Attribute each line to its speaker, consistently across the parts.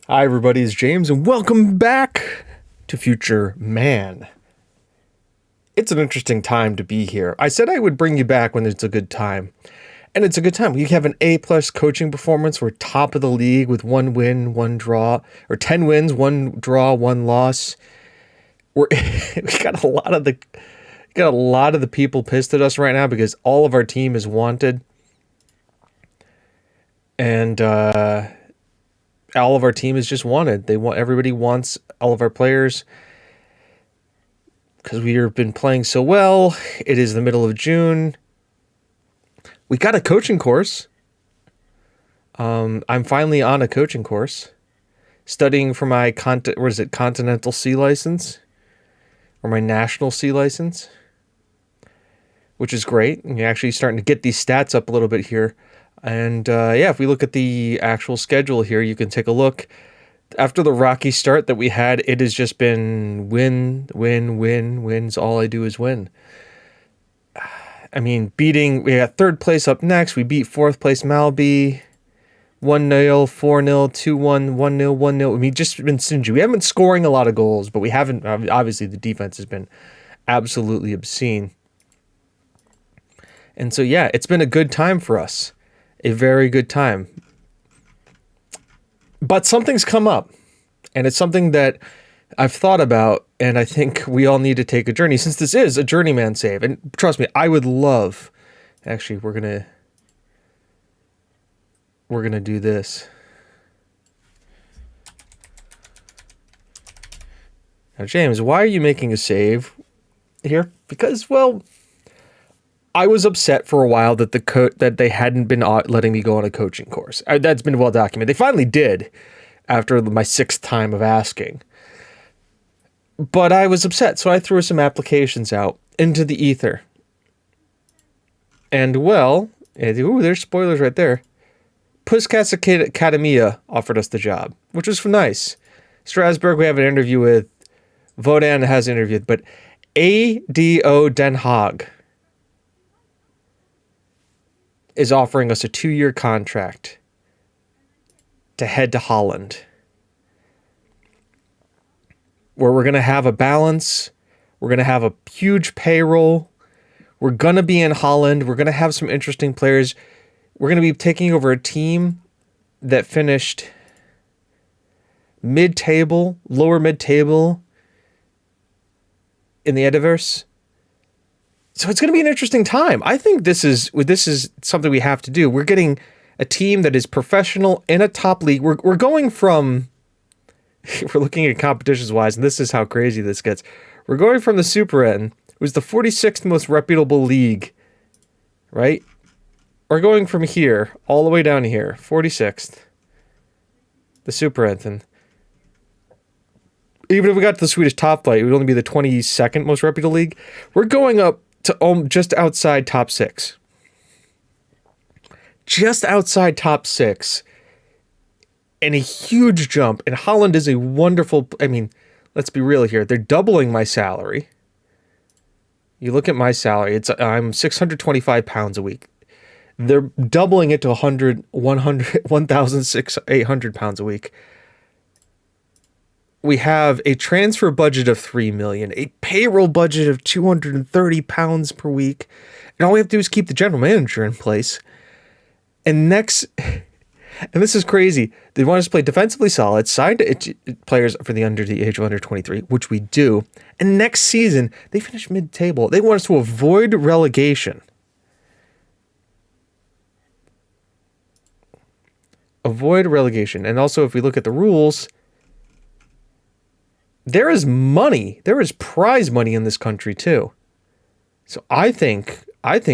Speaker 1: Hi, everybody. It's James, and welcome back to Futureman. It's an interesting time to be here. I said I would bring you back when it's a good time, and it's a good time. We have an A-plus coaching performance. We're top of the league with 1 win, 1 draw, or 10 wins, 1 draw, 1 loss. We got a lot of the people pissed at us right now because all of our team is wanted, and all of our team is just wanted. Everybody wants all of our players because we have been playing so well. It is the middle of June. We got a coaching course. I'm finally on a coaching course, studying for my Continental C license or my National C license, which is great. And you're actually starting to get these stats up a little bit here. And if we look at the actual schedule here, you can take a look. After the rocky start that we had, it has just been win, win, win, wins. All I do is win. I mean, we got third place up next. We beat fourth place Malby 1-0, 4-0, 2-1, 1-0, 1-0. I mean, just been stingy. We haven't been scoring a lot of goals, but we haven't. Obviously, the defense has been absolutely obscene. And so, it's been a good time for us. A very good time. But something's come up, and it's something that I've thought about, and I think we all need to take a journey, since this is a Journeyman save. And trust me, I would love... Actually, we're gonna do this. Now, James, why are you making a save here? Because, well... I was upset for a while that that they hadn't been letting me go on a coaching course. That's been well documented. They finally did after my 6th time of asking. But I was upset, so I threw some applications out into the ether. And there's spoilers right there. Puskas Academia offered us the job, which was nice. Strasbourg we have an interview with. Vodan has interviewed, but ADO Den Haag is offering us a 2-year contract to head to Holland, where we're going to have a balance. We're going to have a huge payroll. We're going to be in Holland. We're going to have some interesting players. We're going to be taking over a team that finished lower mid-table in the Ediverse. So it's going to be an interesting time. I think this is something we have to do. We're getting a team that is professional in a top league. We're going from, we're looking at competitions wise, and this is how crazy this gets. We're going from the Super N, it was the 46th most reputable league, right? We're going from here all the way down here, 46th, the Super N. Even if we got to the Swedish top flight, it would only be the 22nd most reputable league. We're going up to just outside top 6. Just outside top 6. And a huge jump. And Holland is a wonderful... I mean, let's be real here. They're doubling my salary. You look at my salary. I'm 625 pounds a week. They're doubling it to 1,800 pounds a week. We have a transfer budget of $3 million, a payroll budget of £230 per week, and all we have to do is keep the general manager in place. And this is crazy. They want us to play defensively solid, signed players for the age of under 23, which we do. And next season, they finish mid-table. They want us to avoid relegation. Avoid relegation. And also, if we look at the rules... There is money. There is prize money in this country too. So I think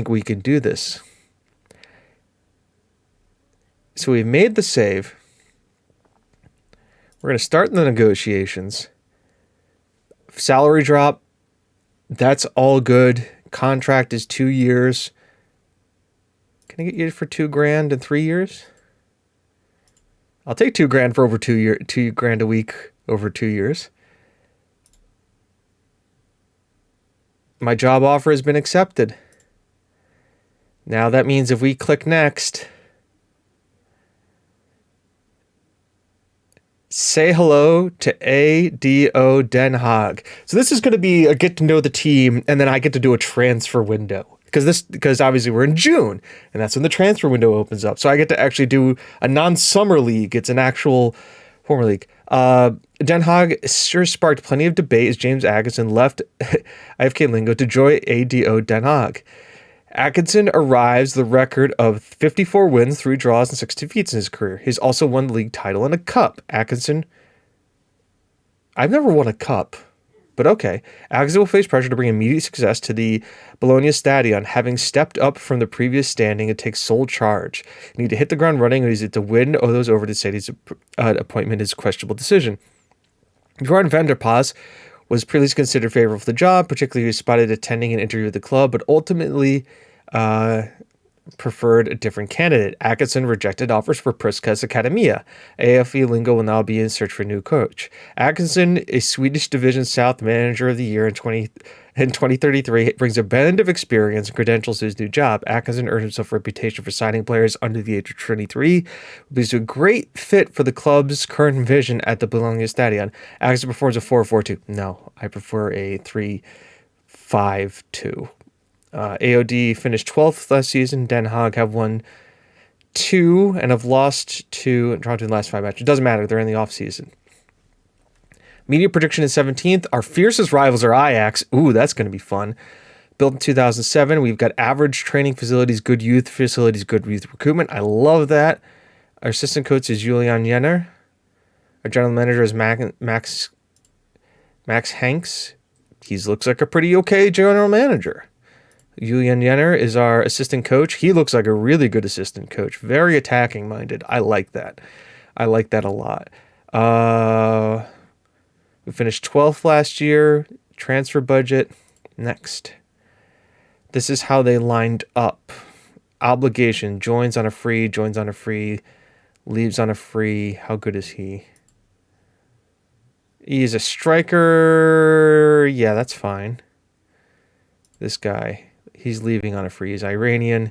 Speaker 1: we can do this. So we've made the save. We're going to start the negotiations. Salary drop. That's all good. Contract is 2 years. Can I get you for $2,000 in 3 years? I'll take $2,000 for over 2 years. $2,000 a week over 2 years. My job offer has been accepted. Now that means if we click next, Say hello to ADO Den Haag. So this is going to be a get to know the team, and then I get to do a transfer window. Because obviously we're in June, and that's when the transfer window opens up. So I get to actually do a non-summer league. It's an actual former league. Den Haag sure sparked plenty of debate as James Atkinson left IFK Lingo to join ADO Den Haag. Atkinson arrives the record of 54 wins, 3 draws, and 6 defeats in his career. He's also won the league title and a cup. Atkinson, I've never won a cup, but okay. Atkinson will face pressure to bring immediate success to the Bologna Stadion, having stepped up from the previous standing and take sole charge. You need to hit the ground running, and he's to win those over to say his appointment is a questionable decision. Jordan van der Pas was previously considered favorable for the job, particularly he was spotted attending an interview with the club, but ultimately preferred a different candidate. Atkinson rejected offers for Priskas Academia. AFE Lingo will now be in search for a new coach. Atkinson, a Swedish Division South Manager of the Year in 2033, brings a blend of experience and credentials to his new job. Atkinson earned himself a reputation for signing players under the age of 23. He's a great fit for the club's current vision at the Bologna Stadion. Atkinson performs a 4-4-2. No, I prefer a 3-5-2. AOD finished 12th last season. Den Haag have won 2 and have lost 2 and drawn 2 in the last 5 matches. It doesn't matter. They're in the offseason. Media prediction is 17th. Our fiercest rivals are Ajax. Ooh, that's going to be fun. Built in 2007. We've got average training facilities, good youth facilities, good youth recruitment. I love that. Our assistant coach is Julian Jenner. Our general manager is Max Hanks. He looks like a pretty okay general manager. Julian Jenner is our assistant coach. He looks like a really good assistant coach. Very attacking minded. I like that. I like that a lot. We finished 12th last year. Transfer budget. Next. This is how they lined up. Obligation. Joins on a free. Joins on a free. Leaves on a free. How good is he? He's a striker. Yeah, that's fine. This guy. He's leaving on a free. He's Iranian.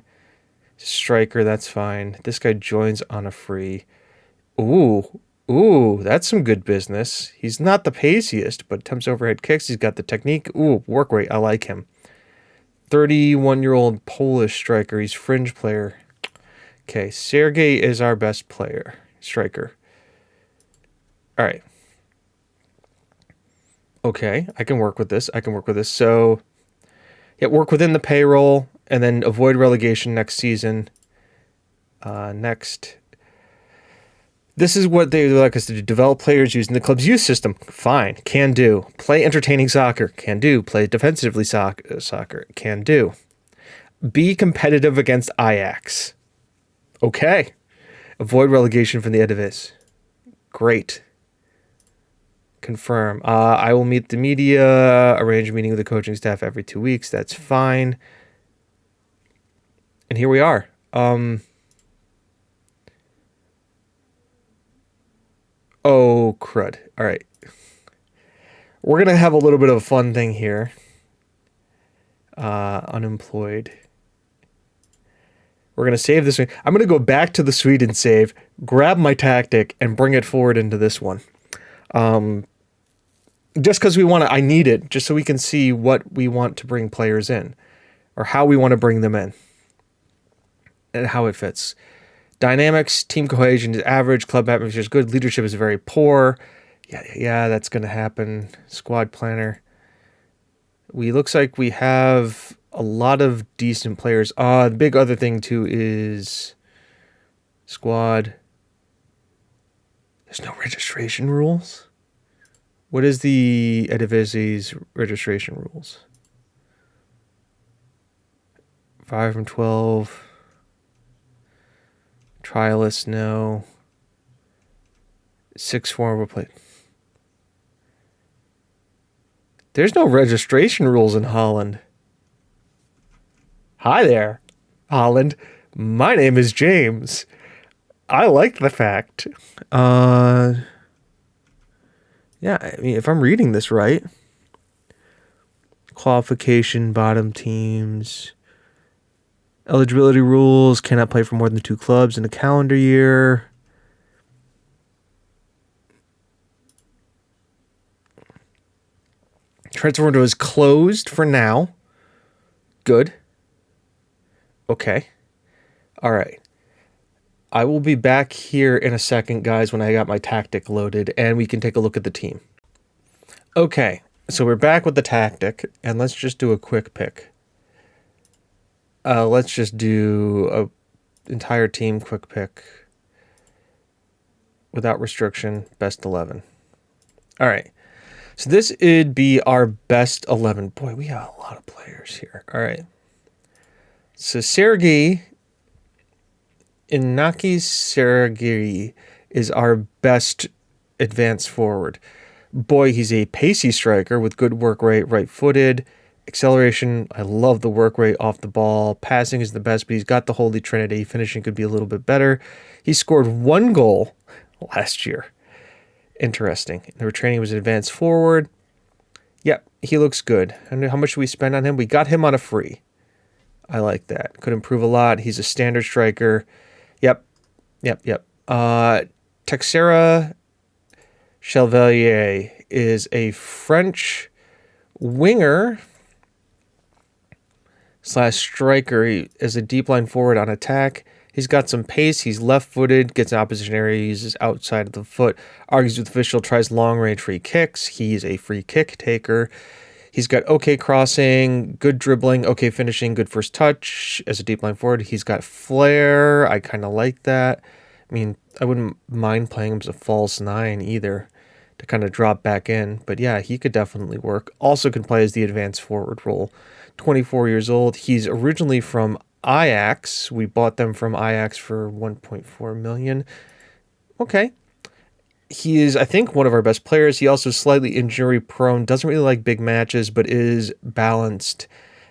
Speaker 1: Striker, that's fine. This guy joins on a free. Ooh, that's some good business. He's not the paciest, but attempts overhead kicks. He's got the technique. Ooh, work rate. I like him. 31-year-old Polish striker. He's fringe player. Okay, Sergey is our best player. Striker. All right. Okay, I can work with this. So... work within the payroll and then avoid relegation next season. Next. This is what they would like us to do. Develop players using the club's youth system. Fine. Can do. Play entertaining soccer. Can do. Play defensively soccer. Can do. Be competitive against Ajax. Okay. Avoid relegation from the Eredivisie. Great. Confirm. I will meet the media, arrange a meeting with the coaching staff every 2 weeks. That's fine. And here we are. Oh, crud. All right. We're going to have a little bit of a fun thing here. Unemployed. We're going to save this one. I'm going to go back to the Sweden save, grab my tactic, and bring it forward into this one. Just because I need it, just so we can see what we want to bring players in, or how we want to bring them in, and how it fits. Dynamics, team cohesion is average, club atmosphere is good, leadership is very poor. Yeah, that's going to happen. Squad planner. Looks like we have a lot of decent players. The big other thing too is squad. There's no registration rules. What is the Eredivisie's registration rules? 5 from 12. Trialists, no. 6 former play. There's no registration rules in Holland. Hi there, Holland. My name is James. I like the fact. Yeah, I mean, if I'm reading this right, qualification, bottom teams, eligibility rules, cannot play for more than 2 clubs in a calendar year. Transfer window is closed for now. Good. Okay. All right. I will be back here in a second, guys, when I got my tactic loaded, and we can take a look at the team. Okay, so we're back with the tactic, and let's just do a quick pick. Let's just do a entire team quick pick. Without restriction, best 11. All right, so this would be our best 11. Boy, we got a lot of players here. All right. So Sergei Sergei is our best advanced forward. Boy, he's a pacey striker with good work rate, right-footed. Acceleration, I love the work rate off the ball. Passing is the best, but he's got the holy trinity. Finishing could be a little bit better. He scored 1 goal last year. Interesting. The retraining was an advanced forward. Yep, he looks good. And how much should we spend on him? We got him on a free. I like that. Could improve a lot. He's a standard striker. Yep. Texera Chevalier is a French winger / striker. He is a deep line forward on attack. He's got some pace. He's left-footed, gets an opposition area, uses outside of the foot, argues with official, tries long-range free kicks. He's a free kick taker. He's got okay crossing, good dribbling, okay finishing, good first touch as a deep line forward. He's got flair. I kind of like that. I mean, I wouldn't mind playing him as a false 9 either to kind of drop back in. But yeah, he could definitely work. Also can play as the advanced forward role. 24 years old. He's originally from Ajax. We bought them from Ajax for 1.4 million. Okay. He is, I think, one of our best players. He also is slightly injury prone, doesn't really like big matches, but is balanced,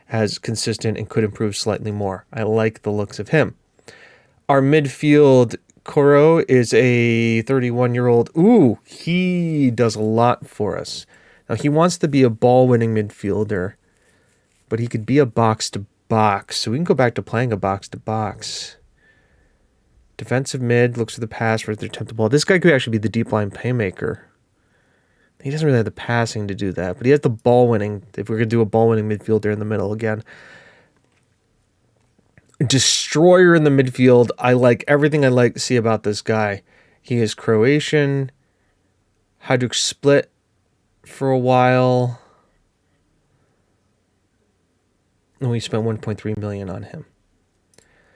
Speaker 1: has consistent, and could improve slightly more. I like the looks of him. Our midfield, Koro, is a 31-year-old. Ooh, he does a lot for us. Now, he wants to be a ball-winning midfielder, but he could be a box-to-box, so we can go back to playing a box-to-box. Defensive mid, looks for the pass for the attempt the ball. This guy could actually be the deep line playmaker. He doesn't really have the passing to do that, but he has the ball winning. If we're going to do a ball winning midfielder in the middle again. Destroyer in the midfield. I like everything I like to see about this guy. He is Croatian. Hajduk Split for a while. And we spent 1.3 million on him.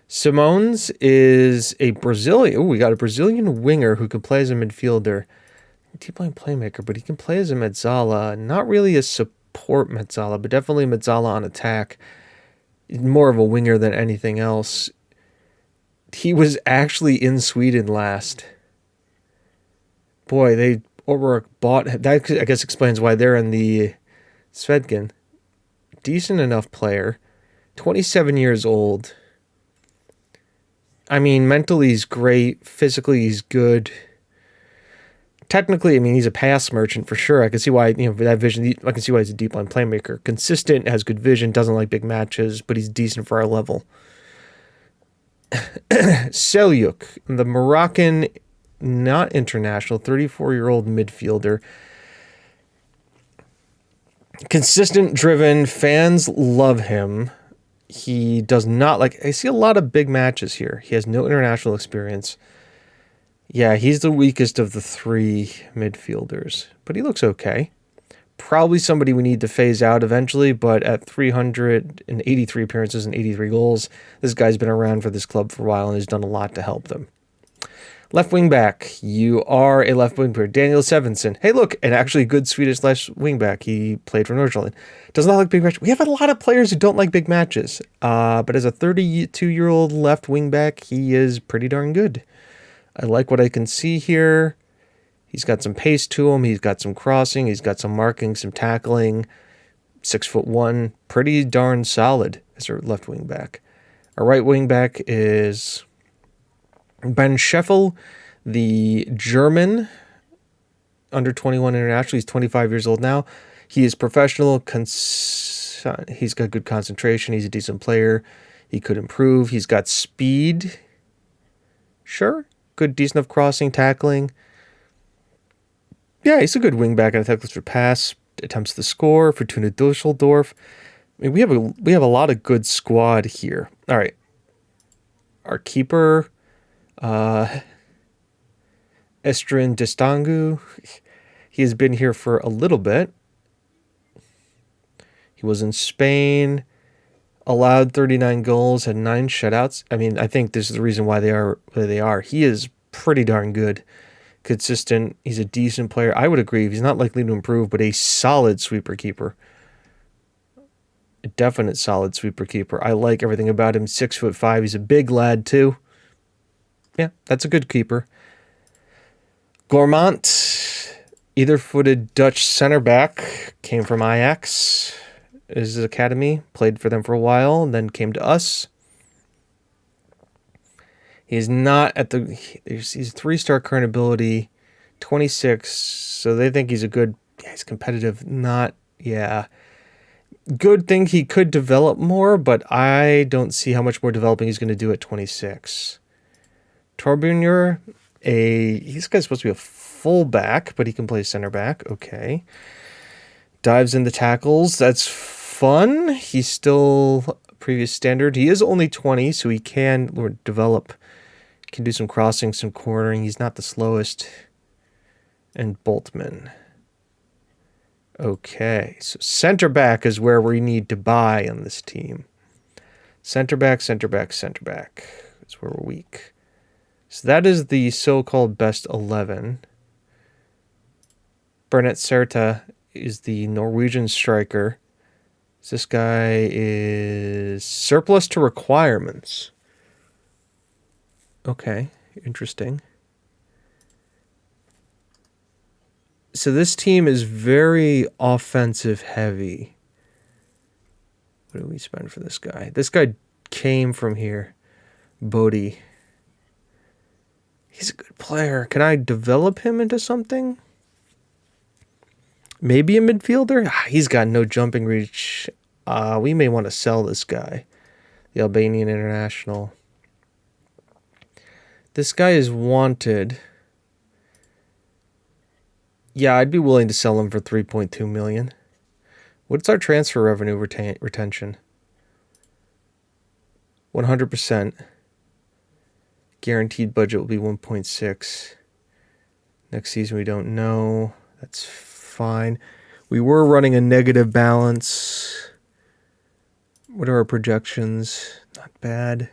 Speaker 1: Simones is a Brazilian. Oh, we got a Brazilian winger who can play as a midfielder. Deep line playmaker, but he can play as a mezzala. Not really a support mezzala, but definitely mezzala on attack. More of a winger than anything else. He was actually in Sweden last. Boy, they bought him. That, I guess, explains why they're in the Svedgen. Decent enough player. 27 years old. I mean, mentally he's great. Physically he's good. Technically, I mean, he's a pass merchant for sure. I can see why, that vision, I can see why he's a deep line playmaker. Consistent, has good vision, doesn't like big matches, but he's decent for our level. Selyuk, the Moroccan, not international, 34-year-old midfielder. Consistent, driven, fans love him. He does not I see a lot of big matches here. He has no international experience. Yeah, he's the weakest of the 3 midfielders, but he looks okay. Probably somebody we need to phase out eventually, but at 383 appearances and 83 goals, this guy's been around for this club for a while and has done a lot to help them. Left wing back, you are a left wing player. Daniel Sevenson. Hey, look, an actually good Swedish left wing back. He played for Nordsjælland. Does not like big matches. We have a lot of players who don't like big matches. But as a 32-year-old left wing back, he is pretty darn good. I like what I can see here. He's got some pace to him. He's got some crossing. He's got some marking, some tackling. 6'1", pretty darn solid as our left wing back. Our right wing back is Ben Scheffel, the German under 21 international. He's 25 years old now. He is professional. He's got good concentration. He's a decent player. He could improve. He's got speed. Sure. Good, decent enough crossing, tackling. Yeah, he's a good wing back and a technical for pass. attempts to score. Fortuna Dusseldorf. I mean, we have a lot of good squad here. All right. Our keeper, Estrin Distangu. He has been here for a little bit. He was in Spain, allowed 39 goals, had 9 shutouts. I mean, I think this is the reason why they are where they are. He is pretty darn good. Consistent. He's a decent player. I would agree. He's not likely to improve, but a solid sweeper keeper. A definite solid sweeper keeper. I like everything about him. 6'5". He's a big lad too. Yeah, that's a good keeper. Gormont, either-footed Dutch center back, came from Ajax. His academy, played for them for a while, and then came to us. He's not at the... He's 3-star current ability, 26, so they think he's a good... Yeah, he's competitive, not... Yeah. Good thing he could develop more, but I don't see how much more developing he's going to do at 26. Torbjörn, this guy's supposed to be a fullback, but he can play center back. Okay. Dives in the tackles. That's fun. He's still previous standard. He is only 20, so he can develop. Can do some crossing, some cornering. He's not the slowest. And Boltman. Okay, so center back is where we need to buy on this team. Center back, center back, center back. That's where we're weak. So that is the so-called best 11. Bernat Serta is the Norwegian striker. This guy is surplus to requirements. Okay, interesting. So this team is very offensive heavy. What do we spend for this guy? This guy came from here. Bodie. He's a good player. Can I develop him into something? Maybe a midfielder? He's got no jumping reach. We may want to sell this guy. The Albanian international. This guy is wanted. Yeah, I'd be willing to sell him for 3.2 million. What's our transfer revenue retention? 100%. Guaranteed budget will be 1.6. Next season we don't know. That's fine. We were running a negative balance. What are our projections? Not bad.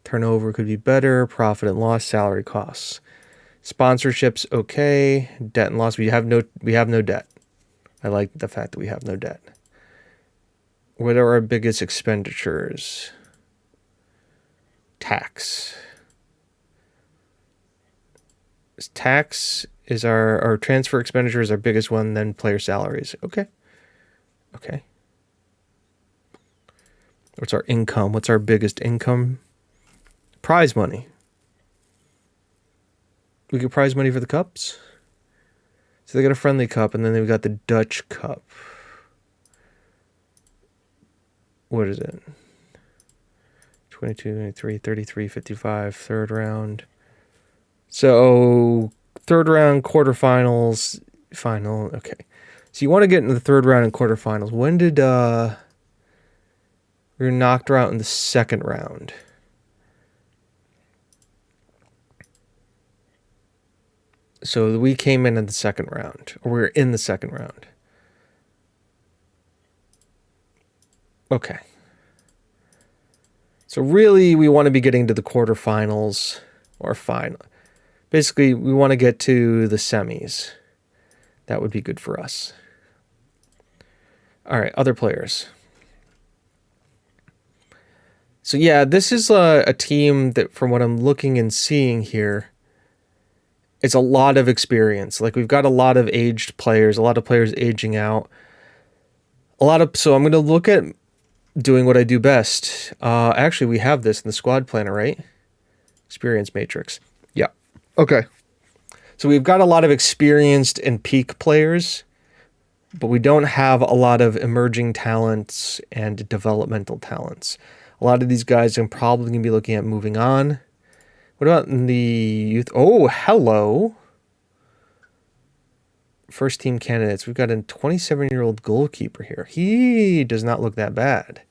Speaker 1: Turnover could be better. Profit and loss, salary costs. Sponsorships okay. Debt and loss, we have no debt. I like the fact that we have no debt. What are our biggest expenditures? Tax. Tax is our transfer expenditure is our biggest one, then player salaries. Okay. What's our income? What's our biggest income? Prize money. We get prize money for the cups. So they got a friendly cup, and then they've got the Dutch Cup. What is it? 22, 23, 33, 55, third round. So, third round, quarterfinals, final. Okay. So you want to get into the third round and quarterfinals. When did we were knocked out in the second round? So we came in the second round, or we were in the second round. Okay. So really, we want to be getting to the quarterfinals or final. Basically, we want to get to the semis. That would be good for us. All right, other players. So yeah, this is a team that, from what I'm looking and seeing here, it's a lot of experience. Like, we've got a lot of aged players, a lot of players aging out. So I'm going to look at doing what I do best. Actually, we have this in the squad planner, right? Experience matrix. Yeah. Okay. So we've got a lot of experienced and peak players, but we don't have a lot of emerging talents and developmental talents. A lot of these guys I'm probably going to be looking at moving on. What about in the youth? Oh, hello. first team candidates. We've got a 27-year-old goalkeeper here. He does not look that bad.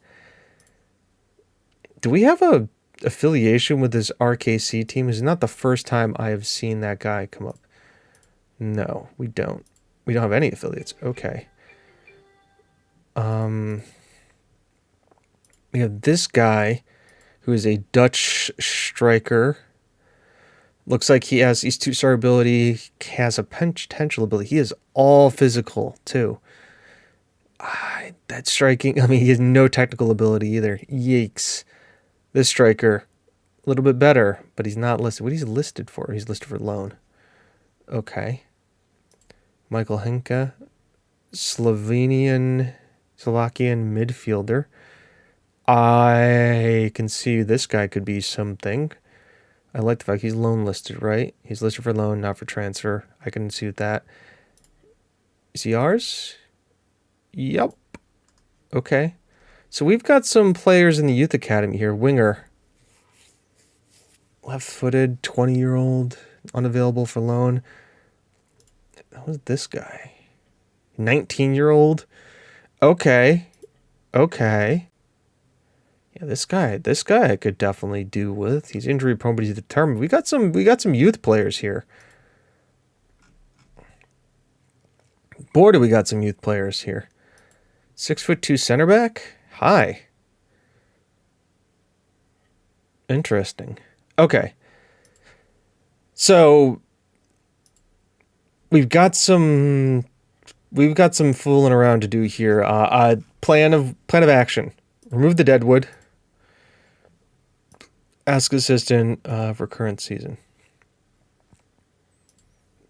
Speaker 1: Do we have a affiliation with this RKC team? It's not the first time I have seen that guy come up. No, we don't. We don't have any affiliates. Okay. We have this guy who is a Dutch striker. Looks like he's 2-star ability, has a potential ability. He is all physical too. That striking, I mean, he has no technical ability either. Yikes. This striker, a little bit better, but he's not listed. What is he listed for? He's listed for loan. Okay. Michael Henke, Slovakian midfielder. I can see this guy could be something. I like the fact he's loan listed, right? He's listed for loan, not for transfer. I can see that. Is he ours? Yep. Okay. So we've got some players in the youth academy here. Winger. Left-footed, 20-year-old, unavailable for loan. Who's this guy? 19-year-old. Okay. Okay. Yeah, this guy I could definitely do with. He's injury prone, but he's determined. We got some youth players here. Boy, do we got some youth players here. 6'2" center back. Hi. Interesting. Okay. So we've got some fooling around to do here. Plan of action. Remove the deadwood. Ask assistant for current season.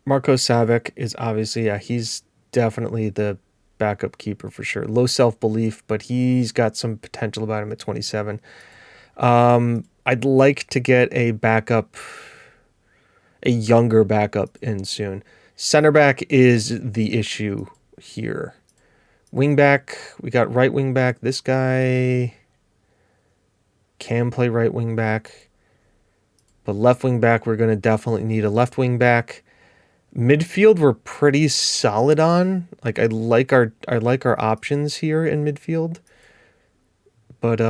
Speaker 1: Marko Savic is obviously, he's definitely the backup keeper for sure. Low self-belief, but he's got some potential about him at 27. I'd like to get a younger backup in soon. Center back is the issue here. Wing back, we got right wing back. This guy can play right wing back. But left wing back, we're going to definitely need a left wing back. Midfield, we're pretty solid on. Like I like our options here in midfield. But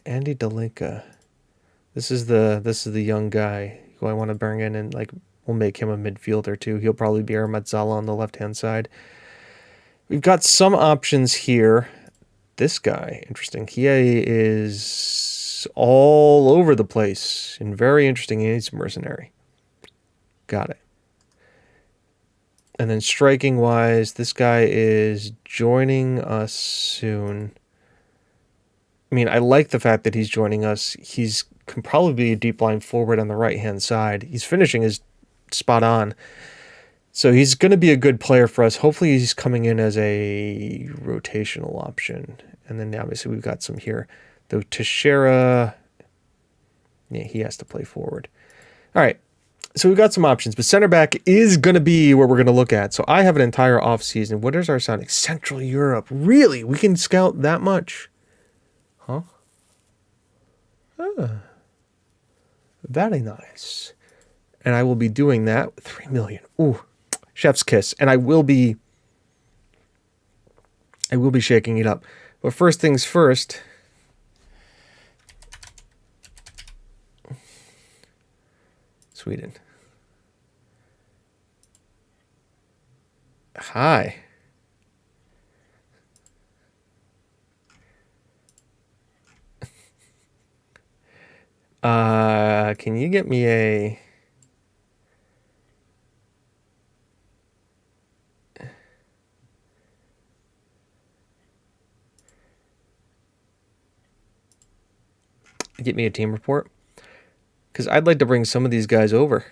Speaker 1: Andy Dalinka. This is the young guy who I want to bring in, and like we'll make him a midfielder too. He'll probably be our Mazzala on the left-hand side. We've got some options here. This guy, interesting. He is all over the place and very interesting. He needs a mercenary. Got it. And then striking wise, this guy is joining us soon. I mean, I like the fact that he's joining us. He's can probably be a deep line forward on the right-hand side. He's finishing is spot on. So he's going to be a good player for us. Hopefully he's coming in as a rotational option. And then obviously we've got some here. Though Teixeira, yeah, he has to play forward. All right. So we've got some options, but center back is going to be where we're going to look at. So I have an entire off season. What is our sounding? Central Europe. Really? We can scout that much? Huh? Very nice. And I will be doing that with 3 million. Ooh, chef's kiss. And I will be shaking it up. But first things first. Sweden. Hi. Can you get me a... Get me a team report? Because I'd like to bring some of these guys over.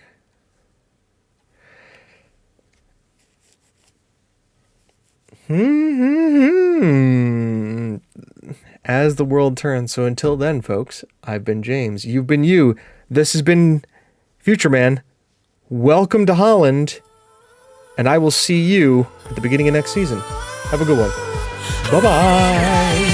Speaker 1: As the world turns. So until then, folks, I've been James. You've been you. This has been Futureman. Welcome to Holland. And I will see you at the beginning of next season. Have a good one. Bye-bye.